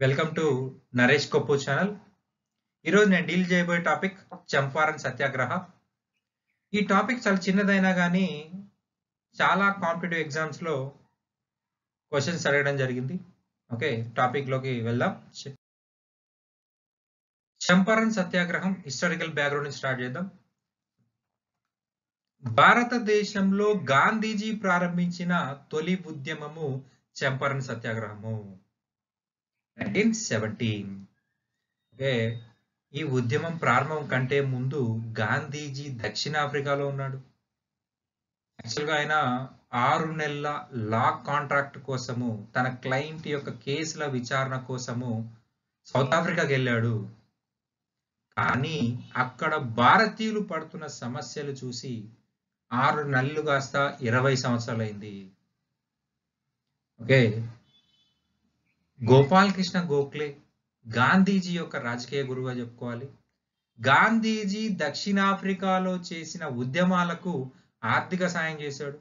Welcome to Naresh cup channel. ఈరోజు నేను deal చేయబోయే టాపిక్ చంపారన్ సత్యాగ్రహ. ఈ టాపిక్ చాలా చిన్నదైనా కానీ చాలా కాంపిటేటివ్ ఎగ్జామ్స్లో క్వశ్చన్స్ అడగడం జరిగింది. ఓకే, టాపిక్లోకి వెళ్దాం. చంపారన్ సత్యాగ్రహం హిస్టారికల్ బ్యాక్గ్రౌండ్ నుంచి స్టార్ట్ చేద్దాం. భారతదేశంలో గాంధీజీ ప్రారంభించిన తొలి ఉద్యమము చంపారన్ సత్యాగ్రహము 1917. ఓకే, ఈ ఉద్యమం ప్రారంభం కంటే ముందు గాంధీజీ దక్షిణాఫ్రికాలో ఉన్నాడు. యాక్చువల్గా ఆయన 6 నెలల లా కాంట్రాక్ట్ కోసము తన క్లయింట్ యొక్క కేసుల విచారణ కోసము సౌత్ ఆఫ్రికాకి వెళ్ళాడు. కానీ అక్కడ భారతీయులు పడుతున్న సమస్యలు చూసి 6 నెలలు కాస్త 20 సంవత్సరాలు అయింది. ఓకే, గోపాల్ కృష్ణ గోఖలే గాంధీజీ యొక్క రాజకీయ గురువుగా చెప్పుకోవాలి. గాంధీజీ దక్షిణాఫ్రికాలో చేసిన ఉద్యమాలకు ఆర్థిక సాయం చేశాడు.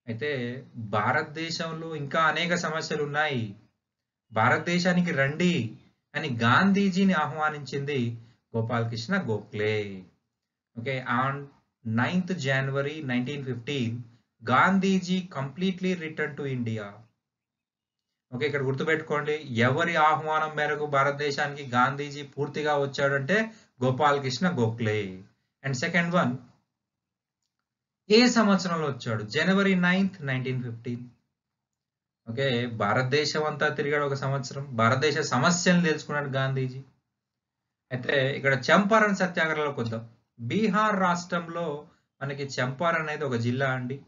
అయితే భారతదేశంలో ఇంకా అనేక సమస్యలు ఉన్నాయి, భారతదేశానికి రండి అని గాంధీజీని ఆహ్వానించింది Gopal Krishna Gokhale. Okay, on 9th January 1915 Gandhiji completely return to India. Okay, ఇక్కడ గుర్తుపెట్టుకోండి, ఎవరి ఆహ్వానం మేరకు భారతదేశానికి గాంధీజీ పూర్తిగా వచ్చాడంటే Gopal Krishna Gokhale. And second one, ఏ సంవత్సరంలో వచ్చాడు? January 9th 1915. ఓకే, భారతదేశం అంతా తిరిగాడు ఒక సంవత్సరం, భారతదేశ సమస్యలను తెలుసుకున్నాడు గాంధీజీ. అయితే ఇక్కడ చంపారన్ సత్యాగ్రహంలోకి వద్దాం. బీహార్ రాష్ట్రంలో మనకి చంపారన్ అనేది ఒక జిల్లా అండి.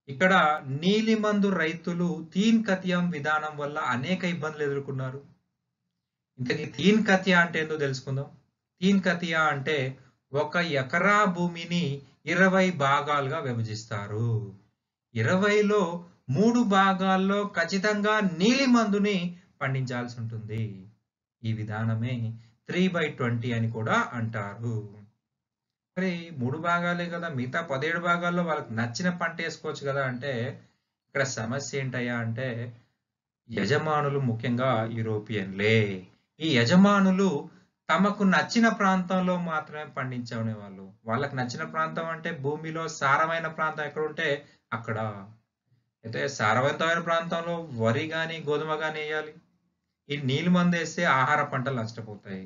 ఇక్కడ నీలిమందు రైతులు తీన్ కతియం విధానం వల్ల అనేక ఇబ్బందులు ఎదుర్కొన్నారు. ఇంతకీ తీన్ కతియా అంటే ఏందో తెలుసుకుందాం. తీన్ కతియా అంటే 1 ఎకరా భూమిని 20 భాగాలుగా విభజిస్తారు. 20లో 3 భాగాల్లో ఖచ్చితంగా నీలిమందుని పండించాల్సి ఉంటుంది. ఈ విధానమే 3/20 అని కూడా అంటారు. మరి 3 భాగాలే కదా, మిగతా 17 భాగాల్లో వాళ్ళకి నచ్చిన పంట వేసుకోవచ్చు కదా అంటే ఇక్కడ సమస్య ఏంటయ్యా అంటే యజమానులు ముఖ్యంగా యూరోపియన్లే. ఈ యజమానులు తమకు నచ్చిన ప్రాంతంలో మాత్రమే పండించుకునే వాళ్ళు. వాళ్ళకి నచ్చిన ప్రాంతం అంటే భూమిలో సారమైన ప్రాంతం ఎక్కడ ఉంటే అక్కడ. అయితే సారవంతమైన ప్రాంతంలో వరి కానీ గోధుమ కానీ వేయాలి. ఈ నీలిమందు వేస్తే ఆహార పంటలు నష్టపోతాయి.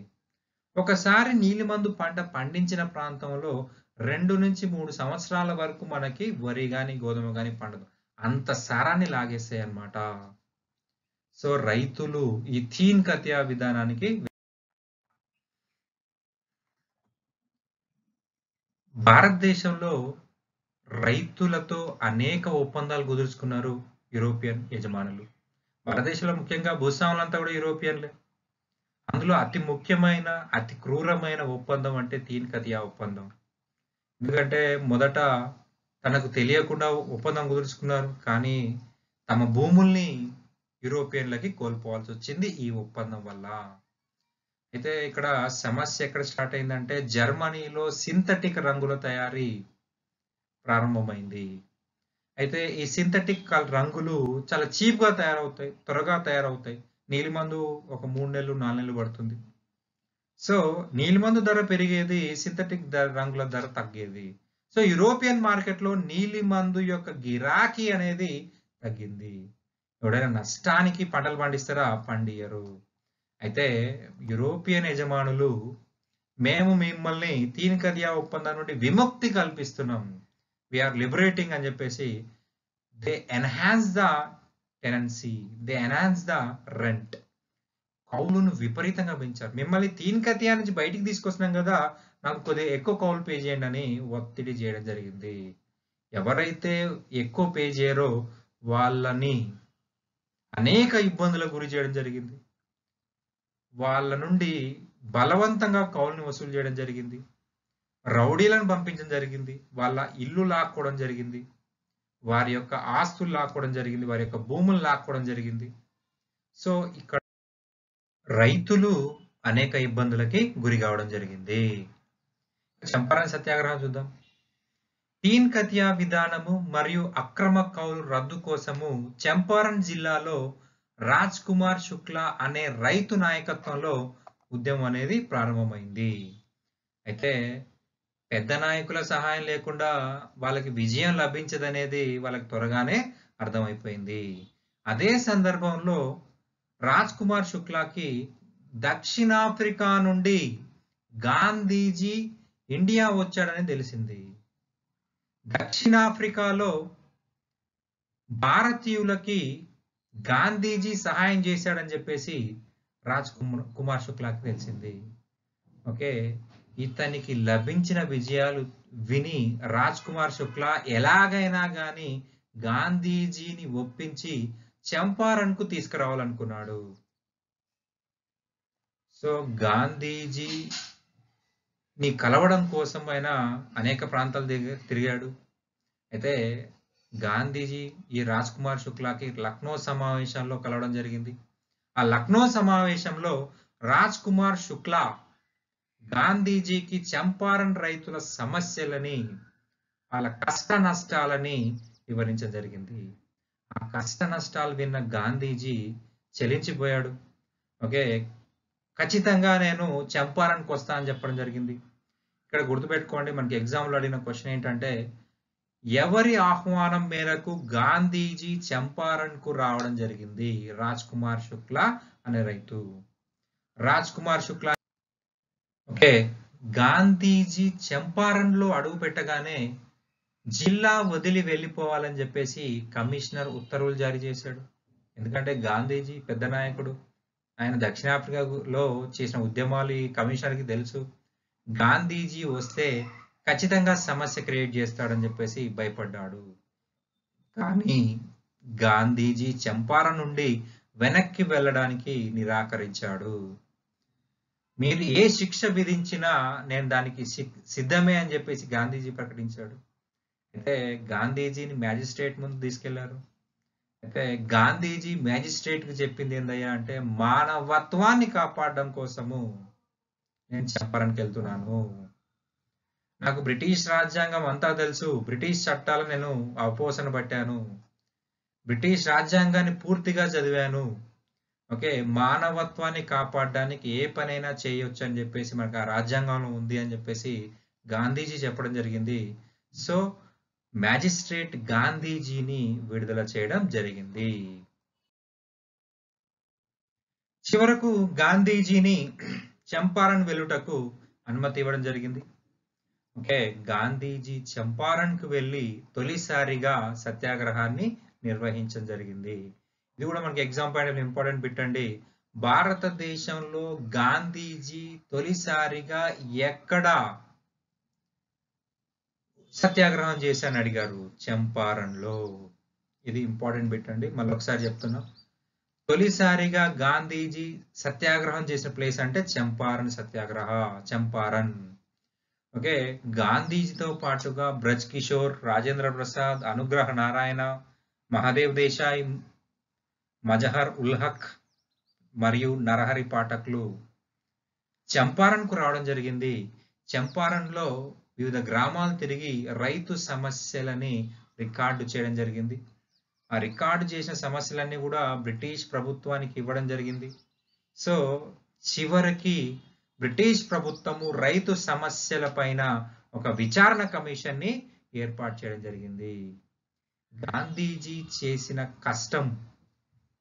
ఒకసారి నీలిమందు పంట పండించిన ప్రాంతంలో 2 నుంచి 3 సంవత్సరాల వరకు మనకి వరి కానీ గోధుమ కానీ పండదు. అంత సారాన్ని లాగేస్తాయి అన్నమాట. సో రైతులు ఈ తీన్ కతియా విధానానికి భారతదేశంలో రైతులతో అనేక ఒప్పందాలు కుదుర్చుకున్నారు యూరోపియన్ యజమానులు. భారతదేశంలో ముఖ్యంగా భూస్వాములంతా కూడా యూరోపియన్లే. అందులో అతి ముఖ్యమైన అతి క్రూరమైన ఒప్పందం అంటే తీన్ కతియా ఒప్పందం. ఎందుకంటే మొదట తనకు తెలియకుండా ఒప్పందం కుదుర్చుకున్నారు, కానీ తమ భూముల్ని యూరోపియన్లకి కోల్పోవాల్సి వచ్చింది ఈ ఒప్పందం వల్ల. అయితే ఇక్కడ సమస్య ఎక్కడ స్టార్ట్ అయిందంటే జర్మనీలో సింథటిక్ రంగుల తయారీ ప్రారంభమైంది. అయితే ఈ సింథటిక్ రంగులు చాలా చీప్ గా తయారవుతాయి, త్వరగా తయారవుతాయి. నీలిమందు ఒక 3 నెలలు 4 నెలలు పడుతుంది. సో నీలిమందు ధర పెరిగేది, సింథటిక్ రంగుల ధర తగ్గేది. సో యూరోపియన్ మార్కెట్ లో నీలిమందు యొక్క గిరాకీ అనేది తగ్గింది. ఎవడైనా నష్టానికి పంటలు పండిస్తారా? పండియరు. అయితే యూరోపియన్ యజమానులు మేము మిమ్మల్ని తీన్ కతియా ఒప్పందం నుండి విముక్తి కల్పిస్తున్నాం, వీఆర్ లిబరేటింగ్ అని చెప్పేసి they enhance the tenancy, they enhance the rent. కౌలును విపరీతంగా పెంచారు. మిమ్మల్ని తీన్ కతియా నుంచి బయటికి తీసుకొస్తున్నాం కదా, నాకు కొద్దిగా ఎక్కువ కౌలు పే చేయండి అని ఒత్తిడి చేయడం జరిగింది. ఎవరైతే ఎక్కువ పే చేయరో వాళ్ళని అనేక ఇబ్బందులకు గురి చేయడం జరిగింది. వాళ్ళ నుండి బలవంతంగా కౌలుని వసూలు చేయడం జరిగింది. రౌడీలను పంపించడం జరిగింది. వాళ్ళ ఇల్లు లాక్కోవడం జరిగింది. వారి యొక్క ఆస్తులు లాక్కోవడం జరిగింది. వారి యొక్క భూములు లాక్కోవడం జరిగింది. సో ఇక్కడ రైతులు అనేక ఇబ్బందులకి గురి కావడం జరిగింది. చంపారన్ సత్యాగ్రహం చూద్దాం. తీన్ కతియా విధానము మరియు అక్రమ కౌలు రద్దు కోసము చంపారన్ జిల్లాలో రాజ్ కుమార్ శుక్లా అనే రైతు నాయకత్వంలో ఉద్యమం అనేది ప్రారంభమైంది. అయితే పెద్ద నాయకుల సహాయం లేకుండా వాళ్ళకి విజయం లభించదనేది వాళ్ళకి త్వరగానే అర్థమైపోయింది. అదే సందర్భంలో రాజ్ కుమార్ శుక్లాకి దక్షిణాఫ్రికా నుండి గాంధీజీ ఇండియా వచ్చాడని తెలిసింది. దక్షిణాఫ్రికాలో భారతీయులకి గాంధీజీ సహాయం చేశాడని చెప్పేసి రాజ్ కుమార్ శుక్లాకి తెలిసింది. ఓకే, ఇతనికి లభించిన విజయాలు విని రాజ్ కుమార్ శుక్లా ఎలాగైనా గాని గాంధీజీని ఒప్పించి చంపారణ్కు తీసుకురావాలనుకున్నాడు. సో గాంధీజీని కలవడం కోసం ఆయన అనేక ప్రాంతాలు తిరిగాడు. అయితే గాంధీజీ ఈ రాజ్ కుమార్ శుక్లాకి లక్నో సమావేశంలో కలవడం జరిగింది. ఆ లక్నో సమావేశంలో రాజ్ కుమార్ శుక్లా గాంధీజీకి చంపారణ్ రైతుల సమస్యలని, వాళ్ళ కష్ట నష్టాలని వివరించడం జరిగింది. ఆ కష్ట నష్టాలు విన్న గాంధీజీ చలించిపోయాడు. ఓకే, ఖచ్చితంగా నేను చంపారణ్కి వస్తా అని చెప్పడం జరిగింది. ఇక్కడ గుర్తుపెట్టుకోండి, మనకి ఎగ్జామ్లో అడిగిన క్వశ్చన్ ఏంటంటే, ఎవరి ఆహ్వానం మేరకు గాంధీజీ చంపారణ్కు రావడం జరిగింది? రాజ్ కుమార్ శుక్లా అనే రైతు. రాజ్ కుమార్ శుక్లా ఓకే, గాంధీజీ చంపారణ్లో అడుగు పెట్టగానే జిల్లా వదిలి వెళ్ళిపోవాలని చెప్పేసి కమిషనర్ ఉత్తర్వులు జారీ చేశాడు. ఎందుకంటే గాంధీజీ పెద్ద నాయకుడు, ఆయన దక్షిణాఫ్రికాలో చేసిన ఉద్యమాలు ఈ కమిషనర్కి తెలుసు. గాంధీజీ వస్తే ఖచ్చితంగా సమస్య క్రియేట్ చేస్తాడని చెప్పేసి భయపడ్డాడు. కానీ గాంధీజీ చంపారణ్ నుండి వెనక్కి వెళ్ళడానికి నిరాకరించాడు. మీరు ఏ శిక్ష విధించినా నేను దానికి సిద్ధమే అని చెప్పేసి గాంధీజీ ప్రకటించాడు. అయితే గాంధీజీని మ్యాజిస్ట్రేట్ ముందు తీసుకెళ్లారు. అయితే గాంధీజీ మ్యాజిస్ట్రేట్ కి చెప్పింది ఏందయ్యా అంటే, మానవత్వాన్ని కాపాడడం కోసము నేను చంపారణ్కి వెళ్తున్నాను. నాకు బ్రిటిష్ రాజ్యాంగం అంతా తెలుసు, బ్రిటిష్ చట్టాలు నేను అవపోసన పట్టాను, బ్రిటిష్ రాజ్యాంగాన్ని పూర్తిగా చదివాను. ఓకే, మానవత్వాన్ని కాపాడడానికి ఏ పనైనా చేయొచ్చు అని చెప్పేసి మనకు ఆ రాజ్యాంగంలో ఉంది అని చెప్పేసి గాంధీజీ చెప్పడం జరిగింది. సో మ్యాజిస్ట్రేట్ గాంధీజీని విడుదల చేయడం జరిగింది. చివరకు గాంధీజీని చంపారణ్ వెలుటకు అనుమతి ఇవ్వడం జరిగింది. ఓకే, గాంధీజీ చంపారణ్కు వెళ్ళి తొలిసారిగా సత్యాగ్రహాన్ని నిర్వహించడం జరిగింది. ఇది కూడా మనకి ఎగ్జామ్ పాయింట్ ఇంపార్టెంట్ బిట్ అండి. భారతదేశంలో గాంధీజీ తొలిసారిగా ఎక్కడ సత్యాగ్రహం చేశాను అడిగారు? చంపారణ్లో. ఇది ఇంపార్టెంట్ బిట్ అండి, మళ్ళీ ఒకసారి చెప్తున్నా. తొలిసారిగా గాంధీజీ సత్యాగ్రహం చేసిన ప్లేస్ అంటే చంపారణ్ సత్యాగ్రహ, చంపారణ్. ఓకే, గాంధీజీతో పాటుగా బ్రజ్ కిషోర్, రాజేంద్ర ప్రసాద్, అనుగ్రహ నారాయణ, మహాదేవ్ దేశాయ్, మజహర్ ఉల్ హక్ మరియు నరహరి పాఠక్లు చంపారణ్కు రావడం జరిగింది. చంపారణ్లో వివిధ గ్రామాలు తిరిగి రైతు సమస్యలని రికార్డు చేయడం జరిగింది. ఆ రికార్డు చేసిన సమస్యలన్నీ కూడా బ్రిటిష్ ప్రభుత్వానికి ఇవ్వడం జరిగింది. సో చివరికి బ్రిటిష్ ప్రభుత్వము రైతు సమస్యల పైన ఒక విచారణ కమిషన్ ని ఏర్పాటు చేయడం జరిగింది. గాంధీజీ చేసిన కష్టం,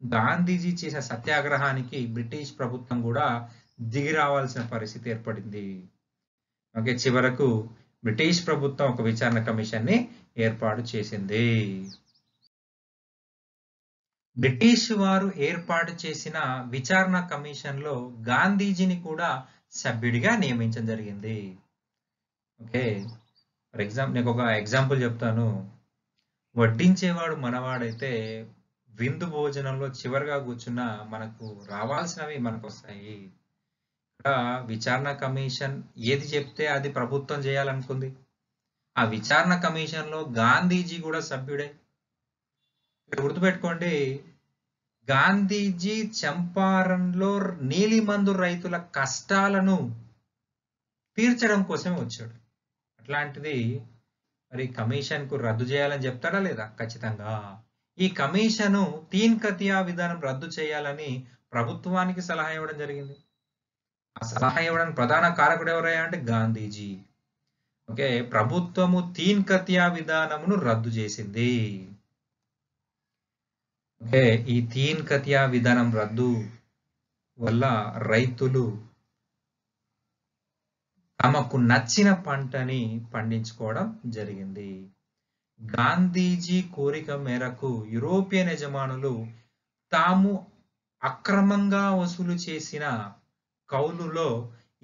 గాంధీజీ చేసిన సత్యాగ్రహానికి బ్రిటిష్ ప్రభుత్వం కూడా దిగి రావాల్సిన పరిస్థితి ఏర్పడింది. ఓకే, చివరకు బ్రిటిష్ ప్రభుత్వం ఒక విచారణ కమిషన్ ని ఏర్పాటు చేసింది. బ్రిటిష్ వారు ఏర్పాటు చేసిన విచారణ కమిషన్ లో గాంధీజీని కూడా సభ్యుడిగా నియమించడం జరిగింది. ఓకే, ఫర్ ఎగ్జాంపుల్ నేను ఒక ఎగ్జాంపుల్ చెప్తాను. వడ్డించేవాడు మనవాడైతే విందు భోజనంలో చివరిగా కూర్చున్న మనకు రావాల్సినవి మనకు వస్తాయి. ఇక్కడ విచారణ కమిషన్ ఏది చెప్తే అది ప్రభుత్వం చేయాలనుకుంది. ఆ విచారణ కమిషన్ లో గాంధీజీ కూడా సభ్యుడే. గుర్తుపెట్టుకోండి, గాంధీజీ చంపారణ్లో నీలిమందు రైతుల కష్టాలను తీర్చడం కోసమే వచ్చాడు. అట్లాంటిది మరి కమిషన్ కు రద్దు చేయాలని చెప్తాడా లేదా? ఖచ్చితంగా. ఈ కమిషను తీన్ కతియా విధానం రద్దు చేయాలని ప్రభుత్వానికి సలహా ఇవ్వడం జరిగింది. ఆ సలహా ఇవ్వడానికి ప్రధాన కారకుడు ఎవరయ్యా అంటే గాంధీజీ. ఓకే, ప్రభుత్వము తీన్ కతియా విధానమును రద్దు చేసింది. ఓకే, ఈ తీన్ కతియా విధానం రద్దు వల్ల రైతులు తమకు నచ్చిన పంటని పండించుకోవడం జరిగింది. గాంధీజీ కోరిక మేరకు యూరోపియన్ యజమానులు తాము అక్రమంగా వసూలు చేసిన కౌలులో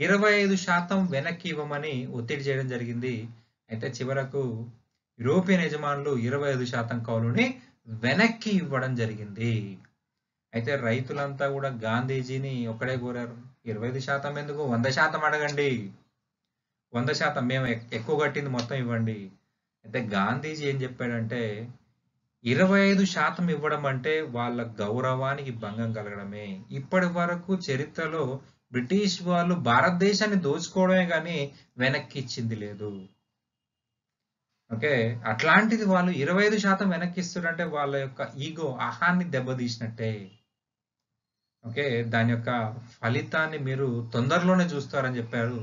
25% వెనక్కి ఇవ్వమని ఒత్తిడి చేయడం జరిగింది. అయితే చివరకు యూరోపియన్ యజమానులు 25% కౌలుని వెనక్కి ఇవ్వడం జరిగింది. అయితే రైతులంతా కూడా గాంధీజీని ఒక్కడే కోరారు, 25% ఎందుకు, 100% అడగండి, 100% మేము ఎక్కువ కట్టింది మొత్తం ఇవ్వండి. అయితే గాంధీజీ ఏం చెప్పాడంటే 25% ఇవ్వడం అంటే వాళ్ళ గౌరవానికి భంగం కలగడమే. ఇప్పటి వరకు చరిత్రలో బ్రిటిష్ వాళ్ళు భారతదేశాన్ని దోచుకోవడమే కానీ వెనక్కి ఇచ్చింది లేదు. ఓకే, అట్లాంటిది వాళ్ళు 25% వెనక్కి ఇస్తారంటే వాళ్ళ యొక్క ఈగో అహాన్ని దెబ్బతీసినట్టే. ఓకే, దాని యొక్క ఫలితాన్ని మీరు తొందరలోనే చూస్తారని చెప్పారు.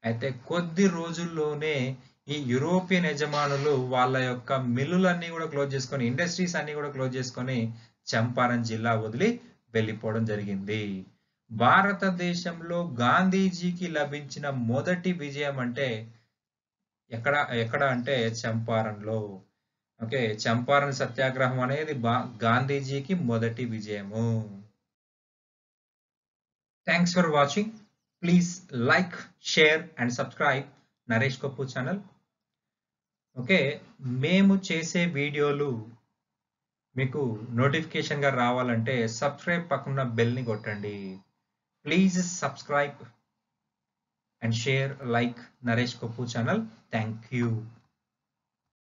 అయితే కొద్ది రోజుల్లోనే ఈ యూరోపియన్ యజమానులు వాళ్ళ యొక్క మిల్లులన్నీ కూడా క్లోజ్ చేసుకొని, ఇండస్ట్రీస్ అన్ని కూడా క్లోజ్ చేసుకొని చంపారన్ జిల్లా వదిలి వెళ్ళిపోవడం జరిగింది. భారతదేశంలో గాంధీజీకి లభించిన మొదటి విజయం అంటే ఎక్కడ అంటే చంపారణ్లో. ఓకే, చంపారణ్ సత్యాగ్రహం అనేది గాంధీజీకి మొదటి విజయము. Thanks for watching. Please like, share and subscribe Naresh cup channel. Okay, మేము చేసే వీడియోలు మీకు నోటిఫికేషన్గా రావాలంటే సబ్స్క్రైబ్ పక్కన బెల్ని కొట్టండి. Please subscribe and share like Naresh Kapoor channel. Thank you.